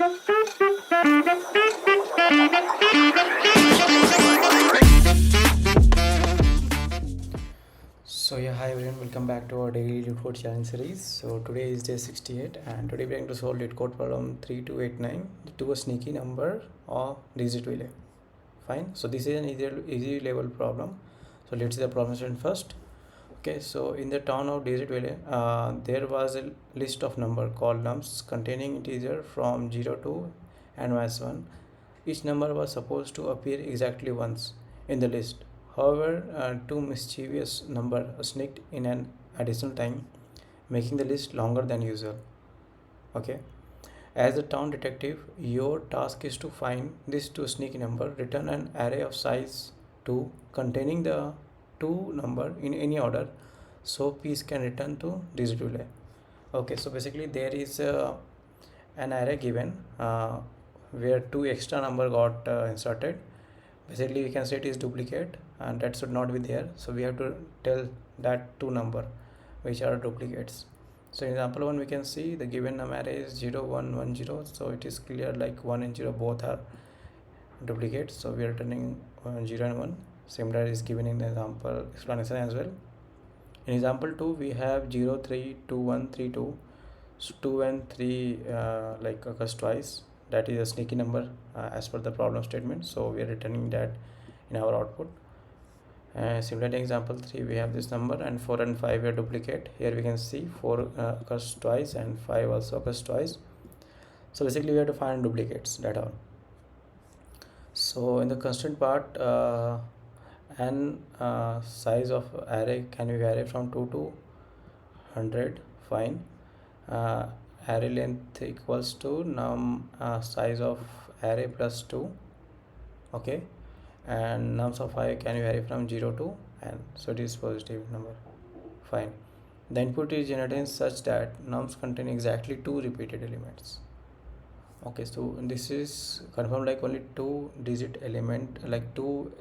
So yeah, hi everyone, welcome back to our daily LeetCode challenge series. So today is day 68 and today we are going to solve LeetCode problem 3289 to a sneaky number of Digitville. Fine, so this is an easy level problem. So let's see the problem statement first. Okay, so in the town of Digitville, there was a list of number called nums containing integer from 0 to n-1. Each number was supposed to appear exactly once in the list. However, two mischievous numbers sneaked in an additional time, making the list longer than usual. Okay. As a town detective, your task is to find this two sneaky number, return an array of size 2 containing the two number in any order, so piece can return to Digitville. Okay, so basically there is an array given where two extra number got inserted. Basically we can say it is duplicate and that should not be there, so we have to tell that two number which are duplicates. So in example 1 we can see the given array is 0 1 1 0, so it is clear like 1 and 0 both are duplicates, so we are returning 0 and 1. Similar is given in the example explanation as well. In example 2 we have 0 3 2 1 3 2, so 2 and 3 like occurs twice. That is a sneaky number as per the problem statement, so we are returning that in our output. Similar to example 3 we have this number, and 4 and 5 are duplicate. Here we can see 4 occurs twice and 5 also occurs twice, so basically we have to find duplicates, that all. So in the constant part, and size of array can be vary from 2 to 100. Fine. Array length equals to size of array plus 2. Okay, and nums of I can vary from 0 to n, so it is positive number. Fine. The input is generated such that nums contain exactly two repeated elements. Okay, so this is confirmed like only two digit element, like two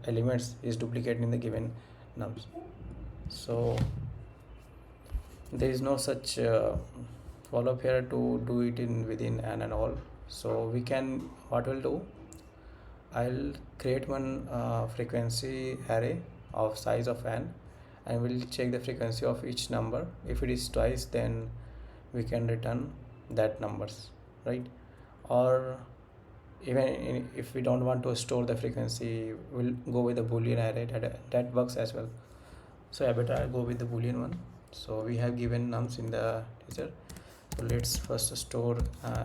elements is duplicated in the given nums, so there is no such follow up here to do it in within n and all. So we can, what we'll do, I'll create one frequency array of size of n, and we'll check the frequency of each number. If it is twice, then we can return that numbers, right? Or even if we don't want to store the frequency, we'll go with the boolean array. That works as well. So I better go with the boolean one. So we have given nums in the teacher, so let's first store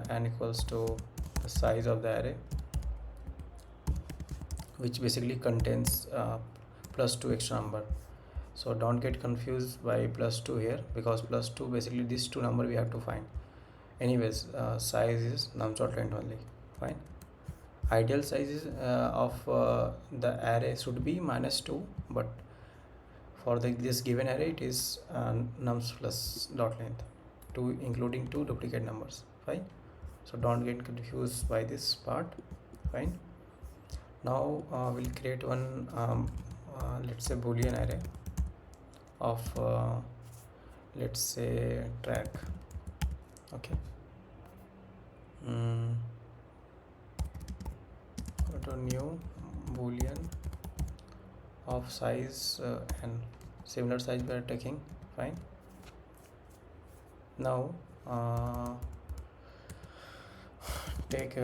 n equals to the size of the array, which basically contains plus 2 extra number. So don't get confused by plus 2 here, because plus 2 basically these two number we have to find. Anyways, size is nums.length only. Fine. Ideal sizes of the array should be -2, but for this given array it is nums plus dot length, 2 including two duplicate numbers. Fine. So don't get confused by this part. Fine. Now we'll create one let's say boolean array of let's say track. Okay. Go to new boolean of size and similar size we are taking. Fine. Now take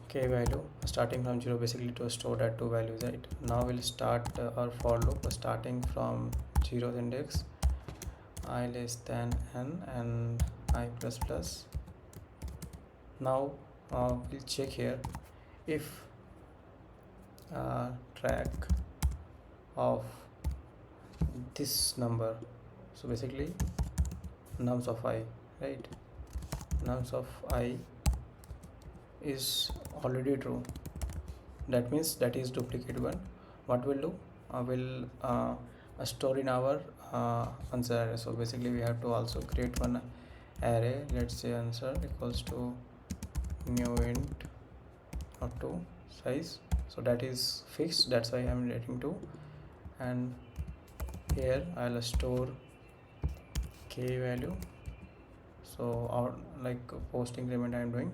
k value starting from 0, basically to store that two values, right? Now we'll start our for loop starting from 0th index, I less than n and I plus plus. Now we'll check here if track of this number, so basically nums of I, right? Nums of I is already true, that means that is duplicate one. What we'll do, we'll store in our answer array. So basically we have to also create one array. Let's say answer equals to new int up to size, so that is fixed, that's why I'm writing 2, and here I'll store k value. So our like post increment I'm doing,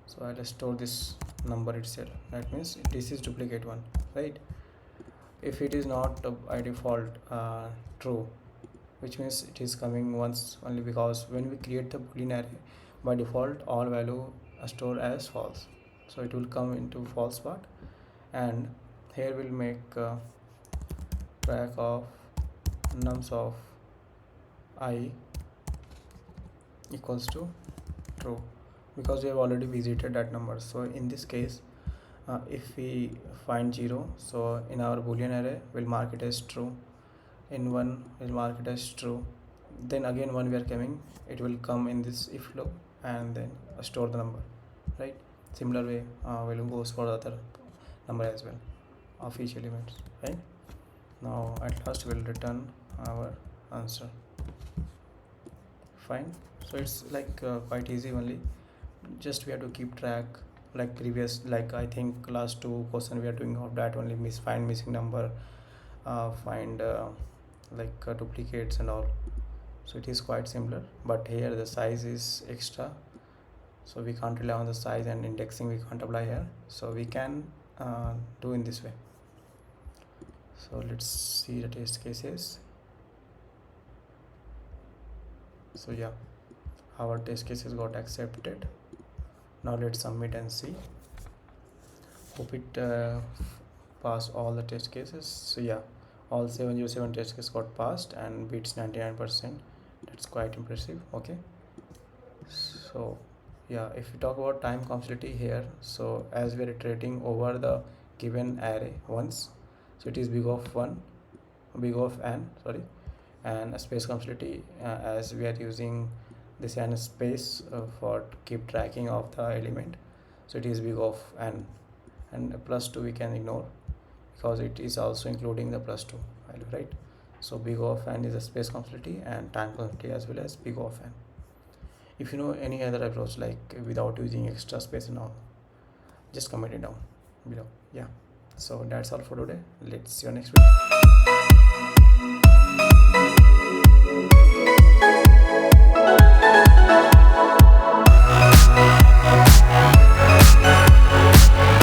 So I'll store this number itself. That means this is duplicate one, right? If it is not by default true, which means it is coming once only, because when we create the boolean array, by default all value are stored as false, so it will come into false part. And here we'll make track of nums of I equals to true, because we have already visited that number. So in this case, if we find 0, so in our boolean array we'll mark it as true, in 1 we'll mark it as true, then again when we are coming, it will come in this if loop and then store the number, right? Similar way we'll go for the other number as well of each element, right? Now at last we'll return our answer. Fine. So it's like quite easy only, just we have to keep track like previous, like I think last two question we are doing of that only, find missing number, find duplicates and all. So it is quite similar, but here the size is extra, so we can't rely on the size, and indexing we can't apply here, so we can do in this way. So let's see the test cases. So yeah, our test cases got accepted. Now let's submit and see. Hope it pass all the test cases. So yeah, all 707 test cases got passed and beats 99%. That's quite impressive. Okay, so yeah, if we talk about time complexity here, so as we are iterating over the given array once, so it is big of n, sorry, and a space complexity, as we are using this n space for keep tracking of the element, so it is big of n, and +2 we can ignore because it is also including the +2 value, right? So big of n is a space complexity and time complexity as well as big of n. If you know any other approach like without using extra space and all, just comment it down below. Yeah, so that's all for today. Let's see you next video.